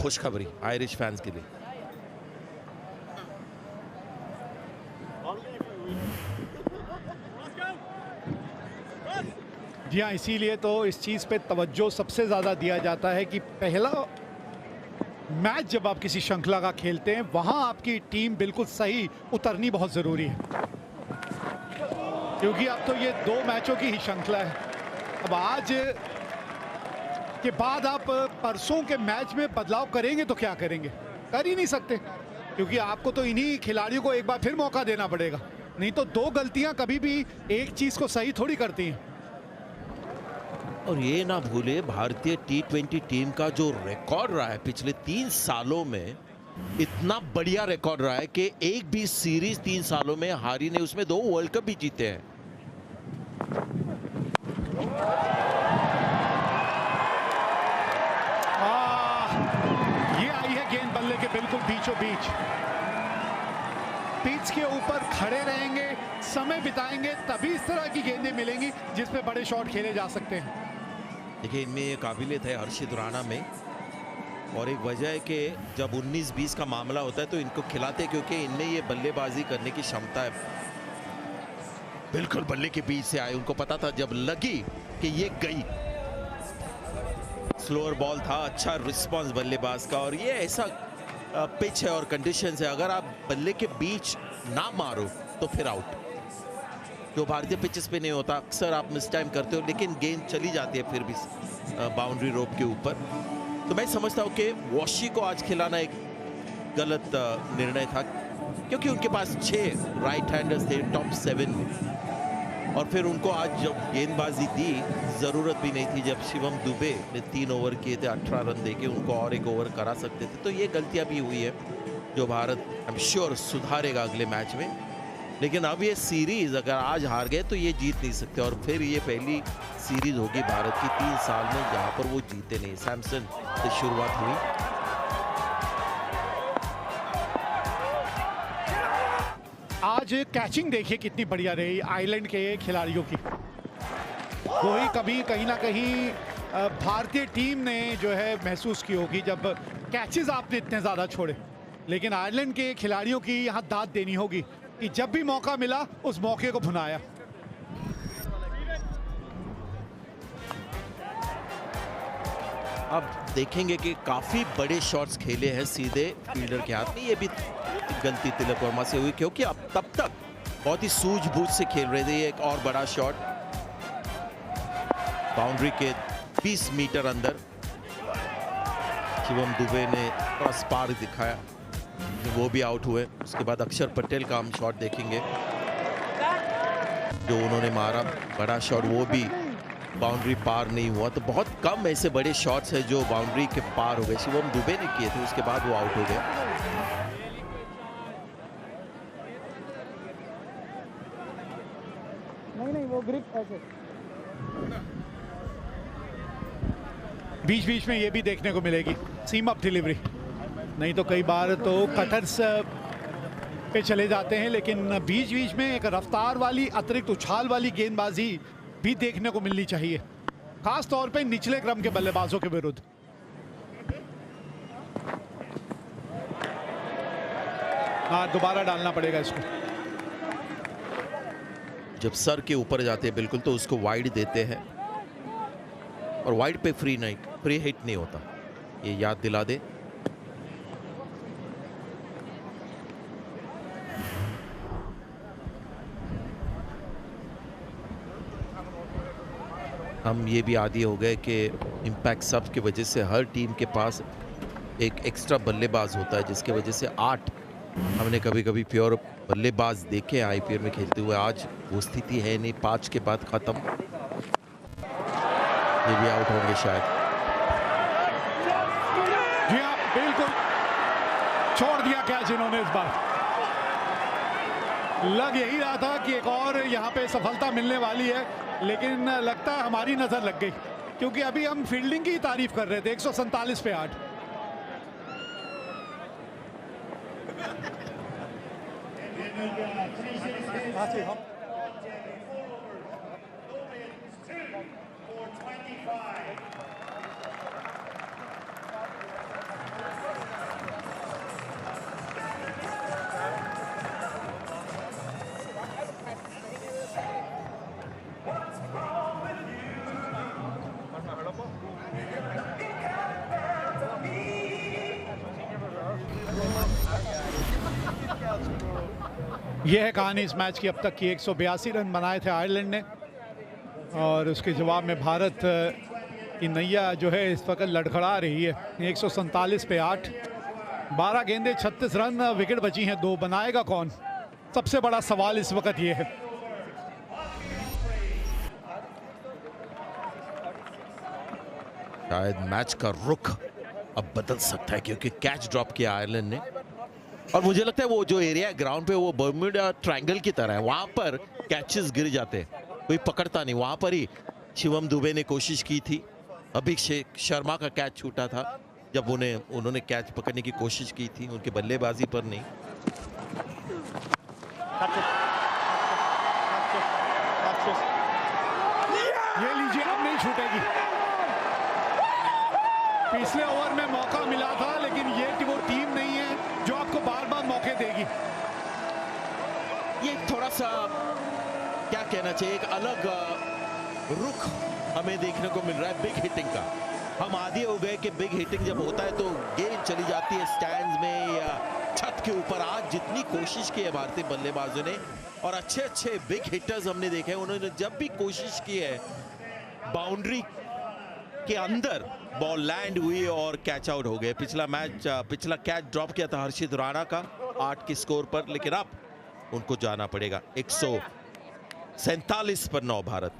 खुशखबरी Irish fans के लिए। जी हाँ, इसीलिए तो इस चीज़ पे तवज्जो सबसे ज़्यादा दिया जाता है कि पहला मैच जब आप किसी श्रृंखला का खेलते हैं वहाँ आपकी टीम बिल्कुल सही उतरनी बहुत ज़रूरी है, क्योंकि अब तो ये 2 मैचों की ही श्रृंखला है। अब आज के बाद आप परसों के मैच में बदलाव करेंगे तो क्या करेंगे? कर ही नहीं सकते, क्योंकि आपको तो इन्हीं खिलाड़ियों को एक बार फिर मौका देना पड़ेगा। नहीं तो 2 गलतियां कभी भी एक चीज़ को सही थोड़ी करती हैं। और ये ना भूले, भारतीय T20 टीम का जो रिकॉर्ड रहा है पिछले 3 सालों में, इतना बढ़िया रिकॉर्ड रहा है कि एक भी सीरीज 3 सालों में हारी नहीं, उसमें 2 वर्ल्ड कप भी जीते हैं। ये आई है गेंद बल्ले के बिल्कुल बीचों बीच। पिच के ऊपर खड़े रहेंगे, समय बिताएंगे, तभी इस तरह की गेंदें मिलेंगी जिसपे बड़े शॉट खेले जा सकते हैं। देखिए, इनमें ये काबिलियत है हर्षित राणा में, और एक वजह है कि जब 19-20 का मामला होता है तो इनको खिलाते हैं, क्योंकि इनमें ये बल्लेबाजी करने की क्षमता है। बिल्कुल बल्ले के बीच से आए, उनको पता था जब लगी कि ये गई। स्लोअर बॉल था, अच्छा रिस्पांस बल्लेबाज का, और ये ऐसा पिच है और कंडीशंस है, अगर आप बल्ले के बीच ना मारो तो फिर आउट, जो भारतीय पिचेस पे नहीं होता। अक्सर आप मिस टाइम करते हो, लेकिन गेंद चली जाती है फिर भी बाउंड्री रोप के ऊपर। तो मैं समझता हूँ कि वॉशी को आज खिलाना एक गलत निर्णय था, क्योंकि उनके पास 6 राइट हैंडर्स थे टॉप 7 में, और फिर उनको आज जब गेंदबाजी दी, ज़रूरत भी नहीं थी। जब शिवम दुबे ने 3 ओवर किए थे, 18 रन देके उनको और 1 ओवर करा सकते थे। तो ये गलतियां भी हुई है जो भारत आई एम श्योर सुधारेगा अगले मैच में। लेकिन अब ये सीरीज अगर आज हार गए तो ये जीत नहीं सकते, और फिर ये पहली सीरीज होगी भारत की 3 साल में जहां पर वो जीते नहीं। सैमसन से शुरुआत हुई। आज कैचिंग देखिए कितनी बढ़िया रही आयरलैंड के खिलाड़ियों की। वही कभी कहीं ना कहीं भारतीय टीम ने जो है महसूस की होगी जब कैचेस आपने इतने ज़्यादा छोड़े, लेकिन आयरलैंड के खिलाड़ियों की यहाँ दाद देनी होगी कि जब भी मौका मिला उस मौके को भुनाया। अब देखेंगे कि काफी बड़े शॉट्स खेले हैं सीधे फील्डर के हाथ में। ये भी गलती तिलक वर्मा से हुई, क्योंकि अब तब तक बहुत ही सूझबूझ से खेल रहे थे। एक और बड़ा शॉट बाउंड्री के 20 मीटर अंदर, शिवम दुबे ने स्पार्क दिखाया, वो भी आउट हुए। उसके बाद अक्षर पटेल का हम शॉट देखेंगे जो उन्होंने मारा, बड़ा शॉट, वो भी बाउंड्री पार नहीं हुआ। तो बहुत कम ऐसे बड़े शॉट्स हैं जो बाउंड्री के पार हो गए। शिवम दुबे ने किए थे, उसके बाद वो आउट हो गए। नहीं वो ग्रिप ऐसे बीच बीच में ये भी देखने को मिलेगी सीम अप डिलीवरी, नहीं तो कई बार तो कटर्स पे चले जाते हैं, लेकिन बीच बीच में एक रफ्तार वाली अतिरिक्त उछाल वाली गेंदबाजी भी देखने को मिलनी चाहिए, खास तौर पे निचले क्रम के बल्लेबाजों के विरुद्ध। हाँ, दोबारा डालना पड़ेगा इसको। जब सर के ऊपर जाते हैं बिल्कुल तो उसको वाइड देते हैं, और वाइड पे फ्री हिट नहीं होता, ये याद दिला दे। हम ये भी आदी हो गए कि इम्पैक्ट सब की वजह से हर टीम के पास एक एक्स्ट्रा बल्लेबाज होता है, जिसकी वजह से 8 हमने कभी कभी प्योर बल्लेबाज देखे आईपीएल में खेलते हुए। आज वो स्थिति है नहीं, 5 के बाद खत्म। ये भी आउट होंगे शायद। जी हाँ, बिल्कुल छोड़ दिया कैच इन्होंने इस बार। लग यही रहा था कि एक और यहाँ पे सफलता मिलने वाली है, लेकिन लगता है हमारी नजर लग गई, क्योंकि अभी हम फील्डिंग की तारीफ कर रहे थे। 147 पे 8। यह है कहानी इस मैच की अब तक की। 182 रन बनाए थे आयरलैंड ने और उसके जवाब में भारत की नैया जो है इस वक्त लड़खड़ा रही है। 147 पे 8, 12 गेंदे 36 रन, विकेट बची हैं 2। बनाएगा कौन? सबसे बड़ा सवाल इस वक्त ये है। शायद मैच का रुख अब बदल सकता है क्योंकि कैच ड्रॉप किया आयरलैंड ने और मुझे लगता है वो जो एरिया ग्राउंड पे वो बर्म्यूडा ट्रायंगल की तरह है, वहां पर कैचेस गिर जाते हैं, कोई पकड़ता नहीं। वहां पर ही शिवम दुबे ने कोशिश की थी, अभिषेक शर्मा का कैच छूटा था जब उन्होंने कैच पकड़ने की कोशिश की थी, उनके बल्लेबाजी पर नहीं। ये लीजिए, अब नहीं छूटेगी। पिछले ओवर में मौका मिला था लेकिन ये वो टीम नहीं है जो आपको बार बार मौके देगी। ये थोड़ा सा क्या कहना चाहिए, एक अलग रुख हमें देखने को मिल रहा है बिग हिटिंग का। हम आदी हो गए कि बिग हिटिंग जब होता है तो गेंद चली जाती है स्टैंड्स में या छत के ऊपर। आज जितनी कोशिश की है भारतीय बल्लेबाजों ने और अच्छे अच्छे बिग हिटर्स हमने देखे हैं, उन्होंने जब भी कोशिश की है बाउंड्री के अंदर बॉल लैंड हुई और कैच आउट हो गए। पिछला कैच ड्रॉप किया था हर्षित राणा का 8 के स्कोर पर, लेकिन अब उनको जाना पड़ेगा 147 पर 9 भारत।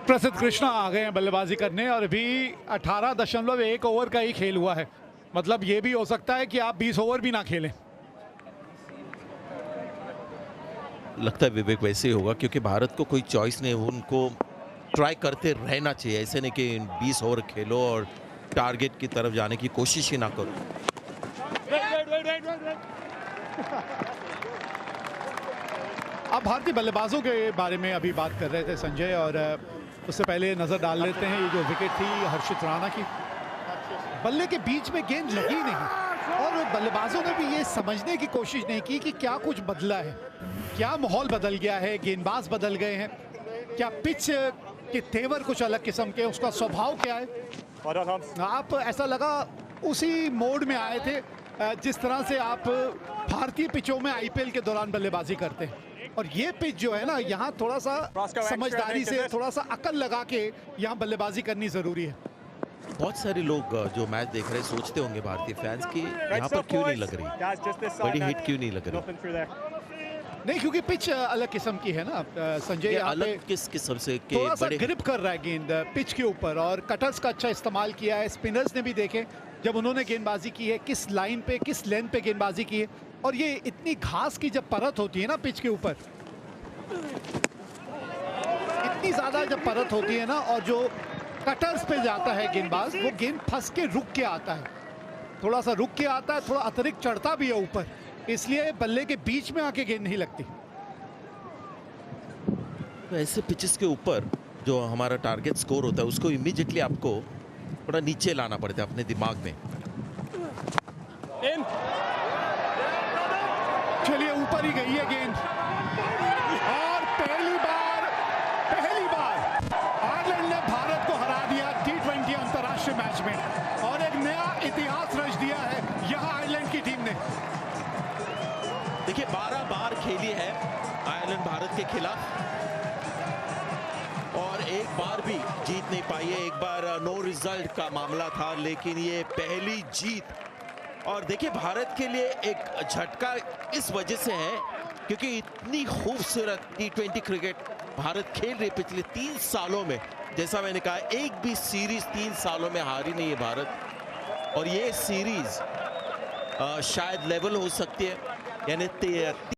प्रसिद्ध कृष्णा आ गए हैं बल्लेबाजी करने और अभी 18.1 ओवर का ही खेल हुआ है। मतलब ये भी हो सकता है कि आप 20 ओवर भी ना खेलें। लगता है विवेक वैसे ही होगा क्योंकि भारत को कोई चॉइस नहीं है, उनको ट्राई करते रहना चाहिए। ऐसे नहीं कि 20 ओवर खेलो और टारगेट की तरफ जाने की कोशिश ही ना करो। अब भारतीय बल्लेबाजों के बारे में अभी बात कर रहे थे संजय, और उससे पहले नजर डाल लेते हैं ये जो विकेट थी हर्षित राणा की। बल्ले के बीच में गेंद लगी नहीं और बल्लेबाजों ने भी ये समझने की कोशिश नहीं की कि क्या कुछ बदला है, क्या माहौल बदल गया है, गेंदबाज बदल गए हैं, क्या पिच के तेवर कुछ अलग किस्म के, उसका स्वभाव क्या है। आप ऐसा लगा उसी मोड में आए थे जिस तरह से आप भारतीय पिचों में आईपीएल के दौरान बल्लेबाजी करते हैं। और ये पिच जो है ना, यहाँ थोड़ा सा समझदारी से, थोड़ा सा अकल लगा के यहाँ बल्लेबाजी करनी जरूरी है। बहुत सारे लोग जो मैच देख रहे हैं सोचते होंगे भारतीय फैंस की यहाँ पर क्यों नहीं लग रही, बड़ी हिट क्यों नहीं लग रही। नहीं, क्योंकि पिच अलग किस्म की है ना संजय। यहाँ अलग किस किस्म से के थोड़ा सा बड़े ग्रिप कर रहा है गेंद पिच के ऊपर और कटर्स का अच्छा इस्तेमाल किया है। स्पिनर्स ने भी देखे जब उन्होंने गेंदबाजी की है, किस लाइन पे, किस लेंथ पे गेंदबाजी की है। और ये इतनी घास की जब परत होती है ना पिच के ऊपर, इतनी ज्यादा जब परत होती है ना, और जो कटर्स पे जाता है गेंदबाज, वो गेंद फंस के रुक के आता है, थोड़ा सा रुक के आता है, थोड़ा अतिरिक्त चढ़ता भी है ऊपर, इसलिए बल्ले के बीच में आके गेंद नहीं लगती। तो ऐसे पिचेस के ऊपर जो हमारा टारगेट स्कोर होता है उसको इमीडिएटली आपको थोड़ा नीचे लाना पड़ता है अपने दिमाग में। चलिए, ऊपर ही गई है गेंद और पहली बार आयरलैंड ने भारत को हरा दिया T20 अंतरराष्ट्रीय मैच में और एक नया इतिहास रच दिया है यहाँ आयरलैंड की टीम ने। देखिए 12 बार खेली है आयरलैंड भारत के खिलाफ और एक बार भी जीत नहीं पाई है। एक बार नो रिजल्ट का मामला था, लेकिन ये पहली जीत। और देखिए भारत के लिए एक झटका इस वजह से है क्योंकि इतनी खूबसूरत T20 क्रिकेट भारत खेल रही पिछले 3 सालों में। जैसा मैंने कहा, एक भी सीरीज 3 सालों में हारी नहीं है भारत और ये सीरीज शायद लेवल हो सकती है, यानी